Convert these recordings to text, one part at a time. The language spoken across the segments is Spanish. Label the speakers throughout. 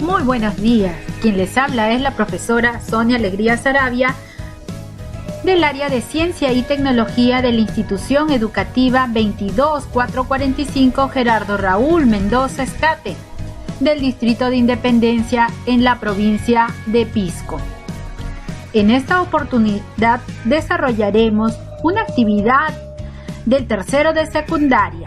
Speaker 1: Muy buenos días. Quien les habla es la profesora Sonia Alegría Saravia del área de Ciencia y Tecnología de la Institución Educativa 22445 Gerardo Raúl Mendoza Escate del Distrito de Independencia en la provincia de Pisco. En esta oportunidad desarrollaremos una actividad del tercero de secundaria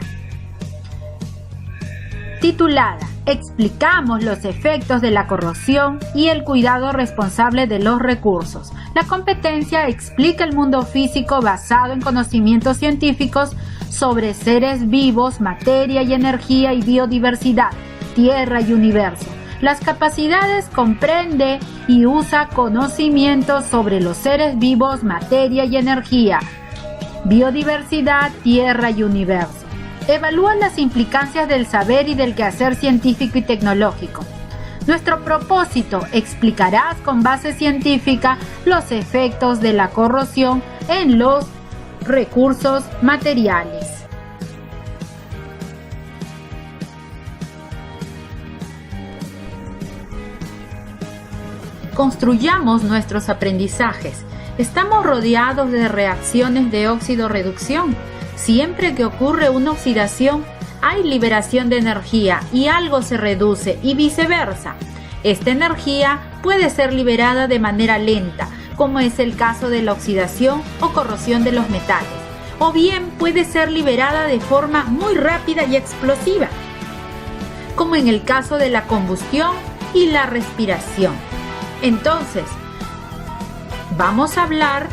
Speaker 1: titulada Explicamos los efectos de la corrosión y el cuidado responsable de los recursos. La competencia explica el mundo físico basado en conocimientos científicos sobre seres vivos, materia y energía y biodiversidad, tierra y universo. Las capacidades comprende y usa conocimientos sobre los seres vivos, materia y energía, biodiversidad, tierra y universo. Evalúa las implicancias del saber y del quehacer científico y tecnológico. Nuestro propósito: explicarás con base científica los efectos de la corrosión en los recursos materiales. Construyamos nuestros aprendizajes. Estamos rodeados de reacciones de óxido-reducción. Siempre que ocurre una oxidación, hay liberación de energía y algo se reduce y viceversa. Esta energía puede ser liberada de manera lenta, como es el caso de la oxidación o corrosión de los metales, o bien puede ser liberada de forma muy rápida y explosiva, como en el caso de la combustión y la respiración. Entonces, vamos a hablar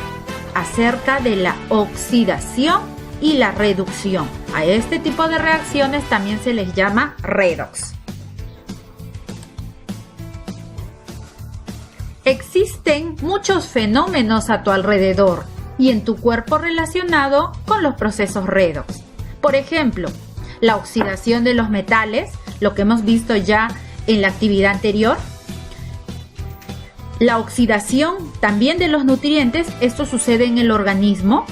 Speaker 1: acerca de la oxidación y la reducción. A este tipo de reacciones también se les llama redox. Existen muchos fenómenos a tu alrededor y en tu cuerpo relacionado con los procesos redox. Por ejemplo, la oxidación de los metales, lo que hemos visto ya en la actividad anterior. La oxidación también de los nutrientes, esto sucede en el organismo.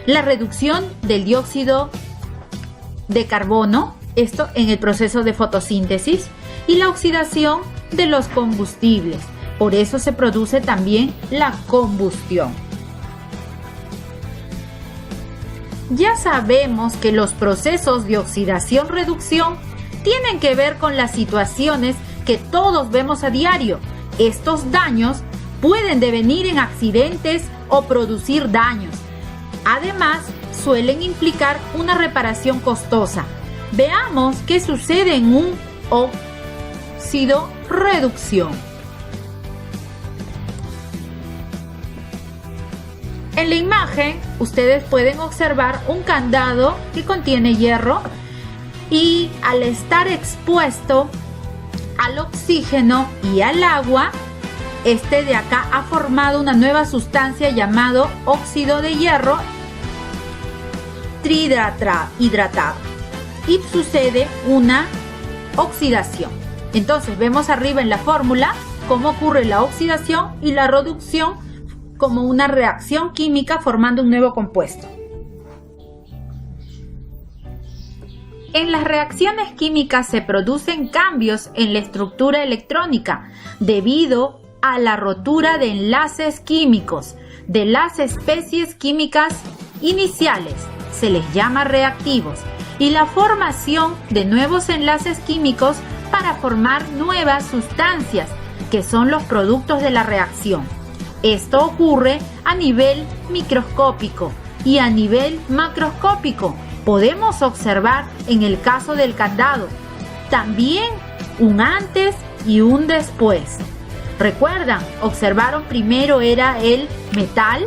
Speaker 1: La reducción del dióxido de carbono, esto en el proceso de fotosíntesis, y la oxidación de los combustibles. Por eso se produce también la combustión. Ya sabemos que los procesos de oxidación-reducción tienen que ver con las situaciones que todos vemos a diario. Estos daños pueden devenir en accidentes o producir daños. Además, suelen implicar una reparación costosa. Veamos qué sucede en un óxido-reducción. En la imagen, ustedes pueden observar un candado que contiene hierro y al estar expuesto al oxígeno y al agua, este de acá ha formado una nueva sustancia llamado óxido de hierro trihidratado y sucede una oxidación. Entonces vemos arriba en la fórmula cómo ocurre la oxidación y la reducción como una reacción química formando un nuevo compuesto. En las reacciones químicas se producen cambios en la estructura electrónica debido a la rotura de enlaces químicos de las especies químicas iniciales, se les llama reactivos, y la formación de nuevos enlaces químicos para formar nuevas sustancias, que son los productos de la reacción. Esto ocurre a nivel microscópico y a nivel macroscópico. Podemos observar en el caso del candado también un antes y un después. ¿Recuerdan? Observaron primero era el metal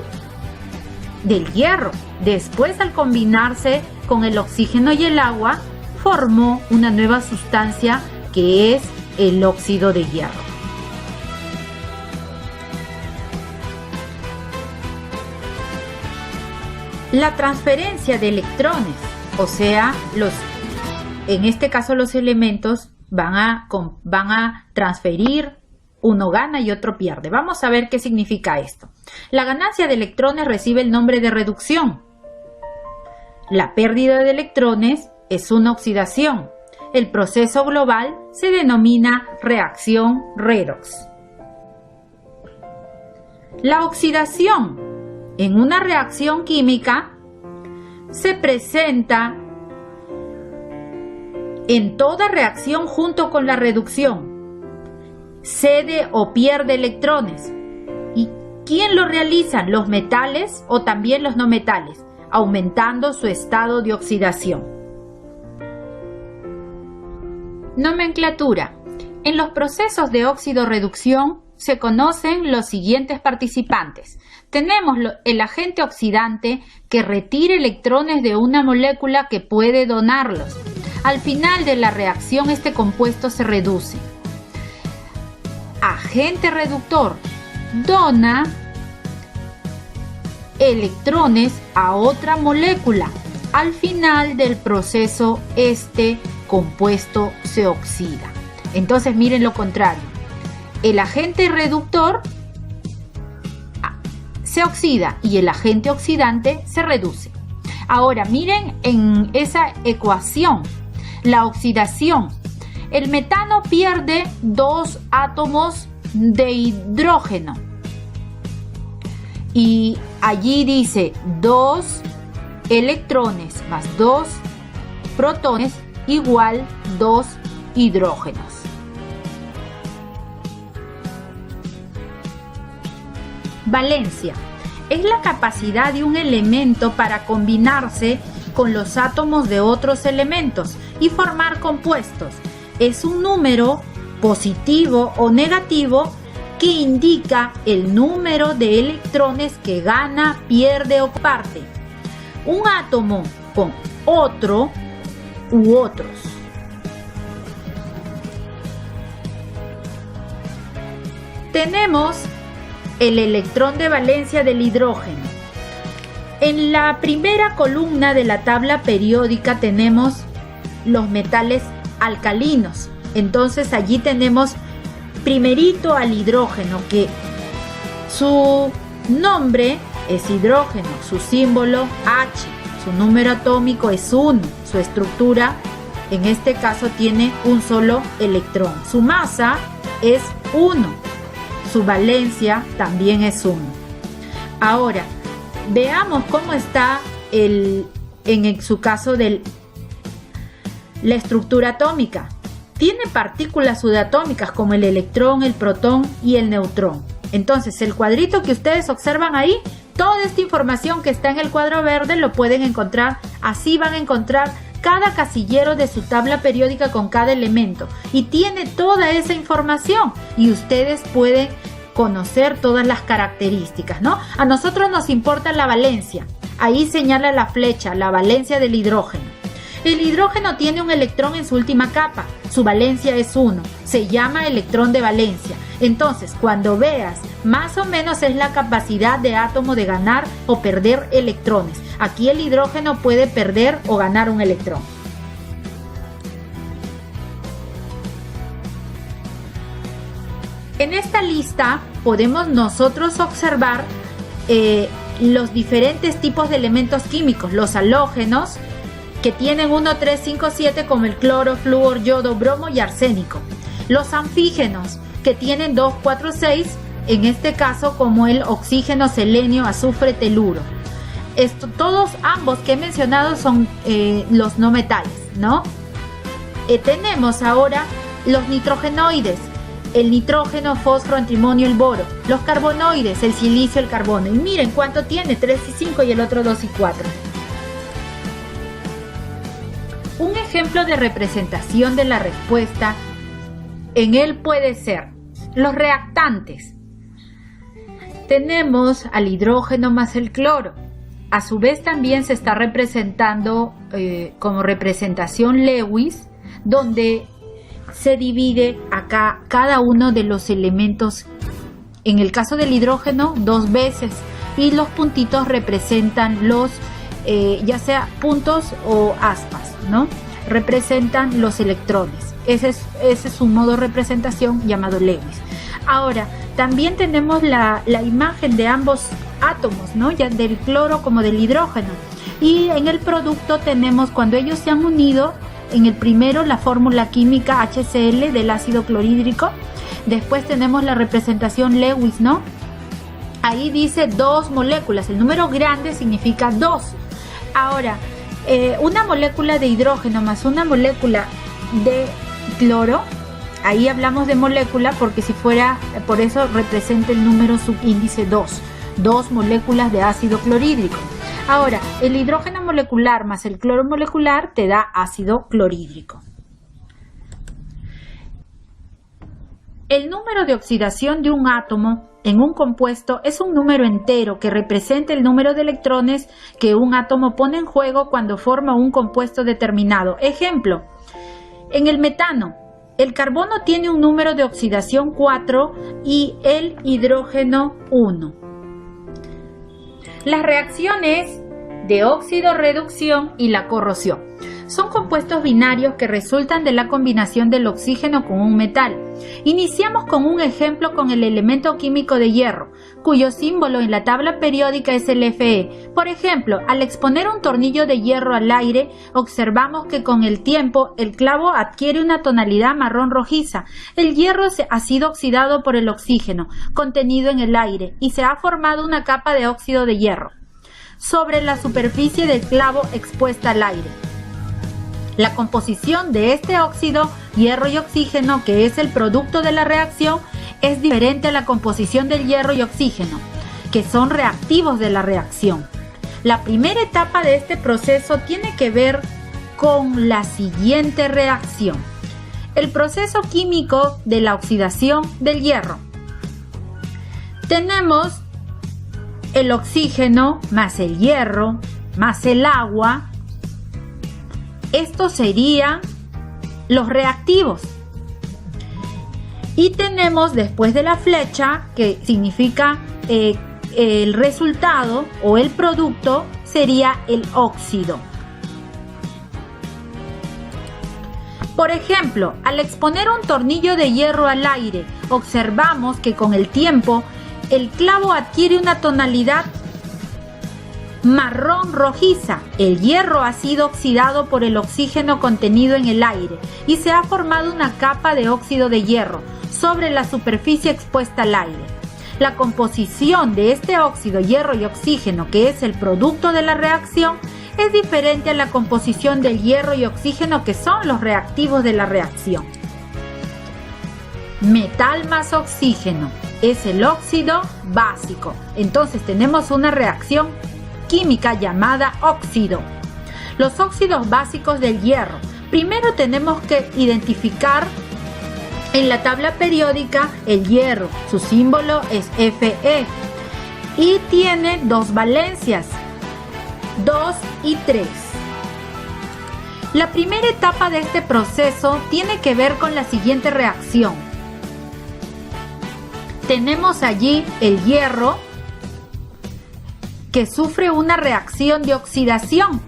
Speaker 1: del hierro. Después, al combinarse con el oxígeno y el agua, formó una nueva sustancia que es el óxido de hierro. La transferencia de electrones, o sea, en este caso los elementos van a transferir. Uno gana y otro pierde. Vamos a ver qué significa esto. La ganancia de electrones recibe el nombre de reducción. La pérdida de electrones es una oxidación. el proceso global se denomina reacción redox. La oxidación en una reacción química se presenta en toda reacción junto con la reducción. Cede o pierde electrones. ¿Y quién lo realiza? Los metales o también los no metales, aumentando su estado de oxidación. Nomenclatura. En los procesos de óxido-reducción se conocen los siguientes participantes. Tenemos el agente oxidante que retira electrones de una molécula que puede donarlos. Al final de la reacción este compuesto se reduce. Agente reductor dona electrones a otra molécula. Al final del proceso este compuesto se oxida. Entonces miren lo contrario. El agente reductor se oxida y el agente oxidante se reduce. Ahora miren en esa ecuación la oxidación. El metano pierde 2 átomos de hidrógeno y allí dice 2 electrones más 2 protones igual 2 hidrógenos. Valencia es la capacidad de un elemento para combinarse con los átomos de otros elementos y formar compuestos. Es un número positivo o negativo que indica el número de electrones que gana, pierde o comparte un átomo con otro u otros. Tenemos el electrón de valencia del hidrógeno. En la primera columna de la tabla periódica tenemos los metales alcalinos. Entonces allí tenemos primerito al hidrógeno, que su nombre es hidrógeno, su símbolo H, su número atómico es 1, su estructura en este caso tiene un solo electrón, su masa es 1, su valencia también es 1. Ahora, veamos cómo está en su caso la estructura atómica. Tiene partículas subatómicas como el electrón, el protón y el neutrón. Entonces, el cuadrito que ustedes observan ahí, toda esta información que está en el cuadro verde lo pueden encontrar. Así van a encontrar cada casillero de su tabla periódica con cada elemento. Y tiene toda esa información y ustedes pueden conocer todas las características, ¿no? A nosotros nos importa la valencia. Ahí señala la flecha, la valencia del hidrógeno. El hidrógeno tiene un electrón en su última capa. Su valencia es 1. Se llama electrón de valencia. Entonces, cuando veas, más o menos es la capacidad de átomo de ganar o perder electrones. Aquí el hidrógeno puede perder o ganar un electrón. En esta lista podemos nosotros observar los diferentes tipos de elementos químicos. Los halógenos, que tienen 1, 3, 5, 7 como el cloro, flúor, yodo, bromo y arsénico. Los anfígenos, que tienen 2, 4, 6, en este caso como el oxígeno, selenio, azufre, teluro. Todos ambos que he mencionado son los no metales, ¿no? Tenemos ahora los nitrogenoides, el nitrógeno, fósforo, antimonio, el boro. Los carbonoides, el silicio, el carbono. Y miren cuánto tiene, 3 y 5 y el otro 2 y 4. Un ejemplo de representación de la respuesta en él puede ser los reactantes. Tenemos al hidrógeno más el cloro. A su vez también se está representando como representación Lewis, donde se divide acá cada uno de los elementos. En el caso del hidrógeno, 2 veces, y los puntitos representan los ya sea puntos o aspas, ¿no? Representan los electrones. Ese es un modo de representación llamado Lewis. Ahora, también tenemos la imagen de ambos átomos, ¿no? Ya del cloro como del hidrógeno. Y en el producto tenemos, cuando ellos se han unido, En el primero, la fórmula química HCl del ácido clorhídrico. Después tenemos la representación Lewis, ¿no? Ahí dice 2 moléculas. El número grande significa 2. Ahora, una molécula de hidrógeno más una molécula de cloro, ahí hablamos de molécula porque si fuera, por eso representa el número subíndice 2. 2 moléculas de ácido clorhídrico. Ahora, el hidrógeno molecular más el cloro molecular te da ácido clorhídrico. El número de oxidación de un átomo en un compuesto es un número entero que representa el número de electrones que un átomo pone en juego cuando forma un compuesto determinado. Ejemplo, en el metano, el carbono tiene un número de oxidación 4 y el hidrógeno 1. Las reacciones de óxido-reducción y la corrosión son compuestos binarios que resultan de la combinación del oxígeno con un metal. Iniciamos con un ejemplo con el elemento químico de hierro, cuyo símbolo en la tabla periódica es el Fe. Por ejemplo, al exponer un tornillo de hierro al aire, observamos que con el tiempo el clavo adquiere una tonalidad marrón rojiza. El hierro ha sido oxidado por el oxígeno contenido en el aire y se ha formado una capa de óxido de hierro sobre la superficie del clavo expuesta al aire. La composición de este óxido, hierro y oxígeno, que es el producto de la reacción, es diferente a la composición del hierro y oxígeno, que son reactivos de la reacción. La primera etapa de este proceso tiene que ver con la siguiente reacción: el proceso químico de la oxidación del hierro. Tenemos el oxígeno más el hierro más el agua. Estos serían los reactivos. Y tenemos después de la flecha, que significa el resultado o el producto, sería el óxido. Por ejemplo, al exponer un tornillo de hierro al aire, observamos que con el tiempo el clavo adquiere una tonalidad marrón rojiza. El hierro ha sido oxidado por el oxígeno contenido en el aire y se ha formado una capa de óxido de hierro sobre la superficie expuesta al aire. La composición de este óxido, hierro y oxígeno, que es el producto de la reacción, es diferente a la composición del hierro y oxígeno, que son los reactivos de la reacción. Metal más oxígeno es el óxido básico. Entonces tenemos una reacción química llamada óxido. Los óxidos básicos del hierro. Primero tenemos que identificar en la tabla periódica el hierro. Su símbolo es Fe y tiene 2 valencias, 2 y 3. La primera etapa de este proceso tiene que ver con la siguiente reacción. Tenemos allí el hierro que sufre una reacción de oxidación,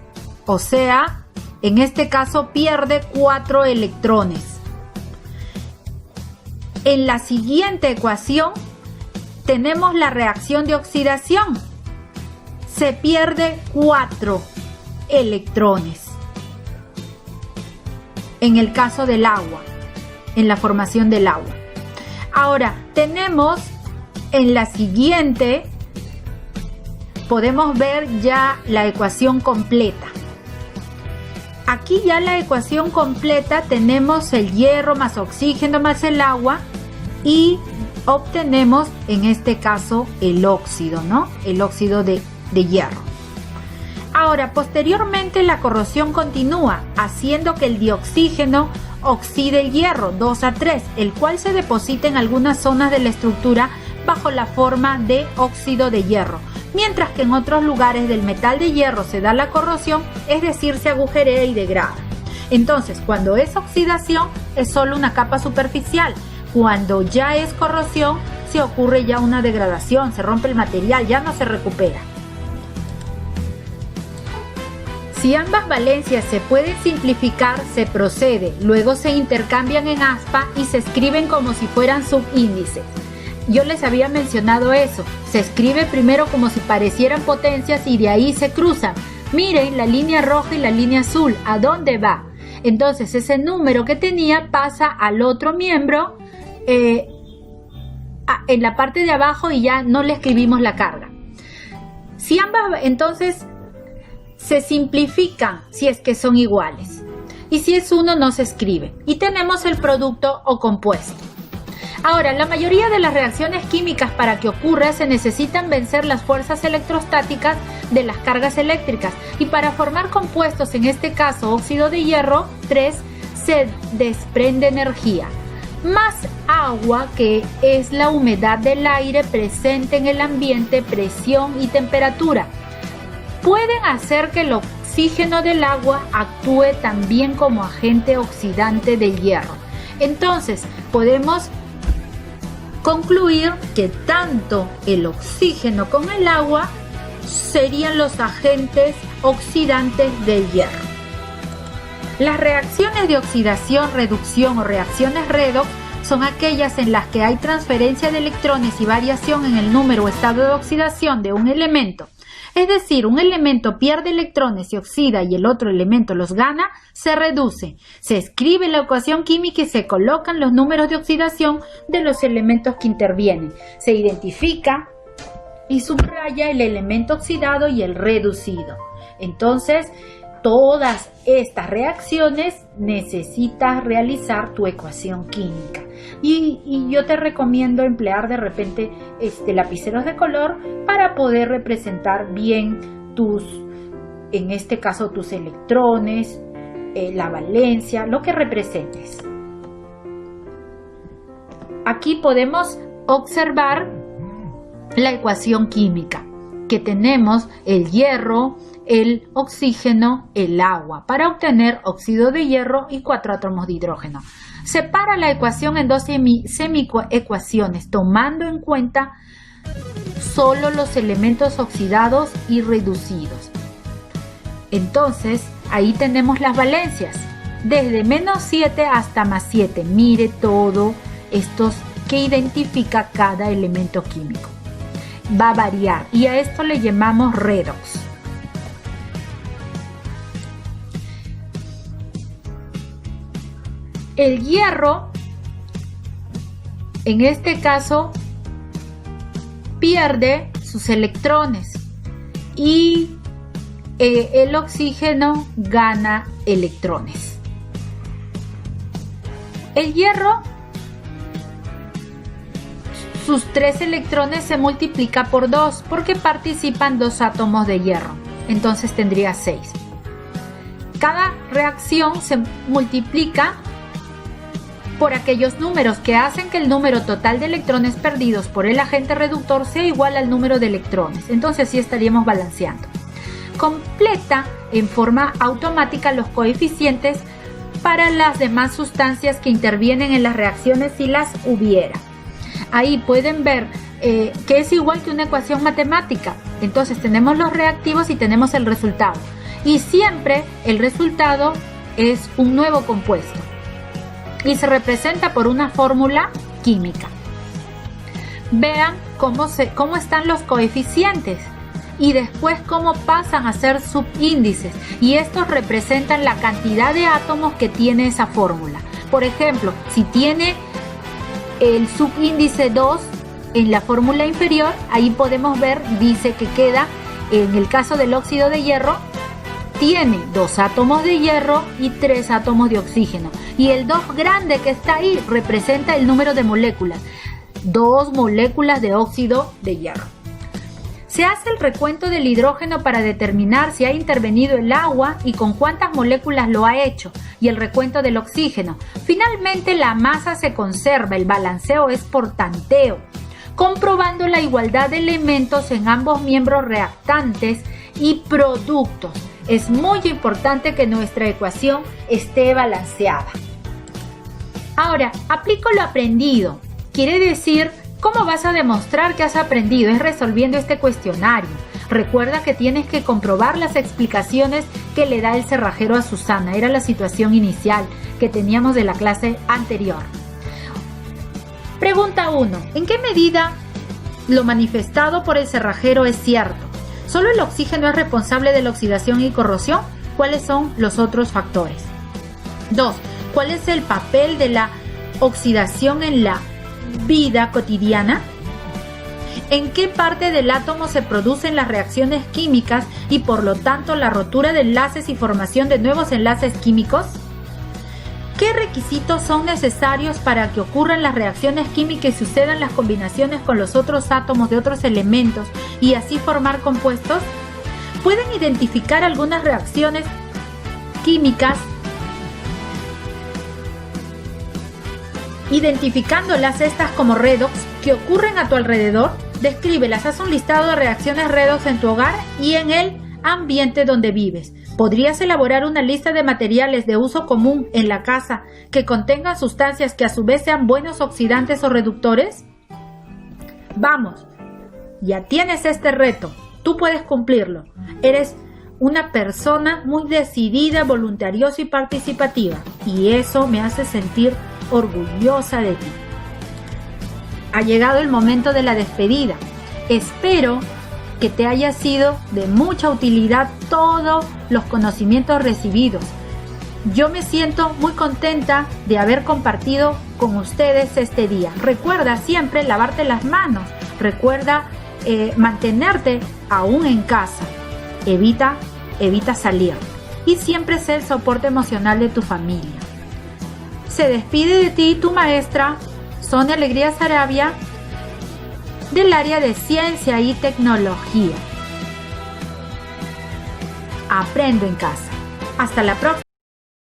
Speaker 1: o sea, en este caso pierde 4 electrones. En la siguiente ecuación tenemos la reacción de oxidación. Se pierde 4 electrones. En el caso del agua, en la formación del agua. Ahora, tenemos en la siguiente, podemos ver ya la ecuación completa. Aquí ya la ecuación completa, tenemos el hierro más oxígeno más el agua y obtenemos en este caso el óxido, ¿no? El óxido de hierro. Ahora, posteriormente la corrosión continúa, haciendo que el dioxígeno oxide el hierro 2-3, el cual se deposita en algunas zonas de la estructura bajo la forma de óxido de hierro, mientras que en otros lugares del metal de hierro se da la corrosión, es decir, se agujerea y degrada. Entonces, cuando es oxidación, es solo una capa superficial. Cuando ya es corrosión, se ocurre ya una degradación, se rompe el material, ya no se recupera. Si ambas valencias se pueden simplificar, se procede, luego se intercambian en aspa y se escriben como si fueran subíndices. Yo les había mencionado eso, se escribe primero como si parecieran potencias y de ahí se cruzan. Miren la línea roja y la línea azul, ¿a dónde va? Entonces ese número que tenía pasa al otro miembro en la parte de abajo y ya no le escribimos la carga. Si ambas entonces se simplifican si es que son iguales, y si es uno no se escribe, y tenemos el producto o compuesto. Ahora, la mayoría de las reacciones químicas para que ocurra se necesitan vencer las fuerzas electrostáticas de las cargas eléctricas, y para formar compuestos, en este caso óxido de hierro 3, se desprende energía, más agua, que es la humedad del aire presente en el ambiente, presión y temperatura. Pueden hacer que el oxígeno del agua actúe también como agente oxidante del hierro. Entonces, podemos concluir que tanto el oxígeno como el agua serían los agentes oxidantes del hierro. Las reacciones de oxidación, reducción o reacciones redox son aquellas en las que hay transferencia de electrones y variación en el número o estado de oxidación de un elemento. Es decir, un elemento pierde electrones y oxida y el otro elemento los gana, se reduce. Se escribe la ecuación química y se colocan los números de oxidación de los elementos que intervienen. Se identifica y subraya el elemento oxidado y el reducido. Entonces, todas estas reacciones necesitas realizar tu ecuación química. Y yo te recomiendo emplear de repente lapiceros de color para poder representar bien en este caso tus electrones, la valencia, lo que representes. Aquí podemos observar la ecuación química, que tenemos el hierro, el oxígeno, el agua, para obtener óxido de hierro y 4 átomos de hidrógeno. Separa la ecuación en dos semiecuaciones, tomando en cuenta solo los elementos oxidados y reducidos. Entonces, ahí tenemos las valencias, desde -7 hasta +7. Mire todo estos que identifica cada elemento químico. Va a variar y a esto le llamamos redox. El hierro, en este caso, pierde sus electrones y el oxígeno gana electrones. El hierro, sus 3 electrones se multiplica por 2 porque participan 2 átomos de hierro, entonces tendría 6. Cada reacción se multiplica por aquellos números que hacen que el número total de electrones perdidos por el agente reductor sea igual al número de electrones. Entonces sí estaríamos balanceando. Completa en forma automática los coeficientes para las demás sustancias que intervienen en las reacciones si las hubiera. Ahí pueden ver que es igual que una ecuación matemática. Entonces tenemos los reactivos y tenemos el resultado. Y siempre el resultado es un nuevo compuesto y se representa por una fórmula química. Vean cómo están los coeficientes y después cómo pasan a ser subíndices, y estos representan la cantidad de átomos que tiene esa fórmula. Por ejemplo, si tiene el subíndice 2 en la fórmula inferior, ahí podemos ver, dice que queda, en el caso del óxido de hierro, tiene 2 átomos de hierro y 3 átomos de oxígeno. Y el 2 grande que está ahí representa el número de moléculas. 2 moléculas de óxido de hierro. Se hace el recuento del hidrógeno para determinar si ha intervenido el agua y con cuántas moléculas lo ha hecho, y el recuento del oxígeno. Finalmente la masa se conserva, el balanceo es por tanteo, comprobando la igualdad de elementos en ambos miembros reactantes y productos. Es muy importante que nuestra ecuación esté balanceada. Ahora, aplico lo aprendido. Quiere decir, ¿cómo vas a demostrar que has aprendido? Es resolviendo este cuestionario. Recuerda que tienes que comprobar las explicaciones que le da el cerrajero a Susana. Era la situación inicial que teníamos de la clase anterior. Pregunta 1. ¿En qué medida lo manifestado por el cerrajero es cierto? ¿Solo el oxígeno es responsable de la oxidación y corrosión? ¿Cuáles son los otros factores? 2. ¿Cuál es el papel de la oxidación en la vida cotidiana? ¿En qué parte del átomo se producen las reacciones químicas y por lo tanto la rotura de enlaces y formación de nuevos enlaces químicos? ¿Qué requisitos son necesarios para que ocurran las reacciones químicas y sucedan las combinaciones con los otros átomos de otros elementos y así formar compuestos? ¿Pueden identificar algunas reacciones químicas identificándolas estas como redox que ocurren a tu alrededor? Descríbelas, haz un listado de reacciones redox en tu hogar y en el ambiente donde vives. ¿Podrías elaborar una lista de materiales de uso común en la casa que contengan sustancias que a su vez sean buenos oxidantes o reductores? Vamos, ya tienes este reto, tú puedes cumplirlo. Eres una persona muy decidida, voluntariosa y participativa, y eso me hace sentir orgullosa de ti. Ha llegado el momento de la despedida. Espero que te haya sido de mucha utilidad todos los conocimientos recibidos. Yo me siento muy contenta de haber compartido con ustedes este día. Recuerda siempre lavarte las manos. Recuerda mantenerte aún en casa. Evita salir. Y siempre ser el soporte emocional de tu familia. Se despide de ti tu maestra, Sonia Alegría Sarabia, del área de Ciencia y Tecnología. Aprendo en casa. Hasta la próxima.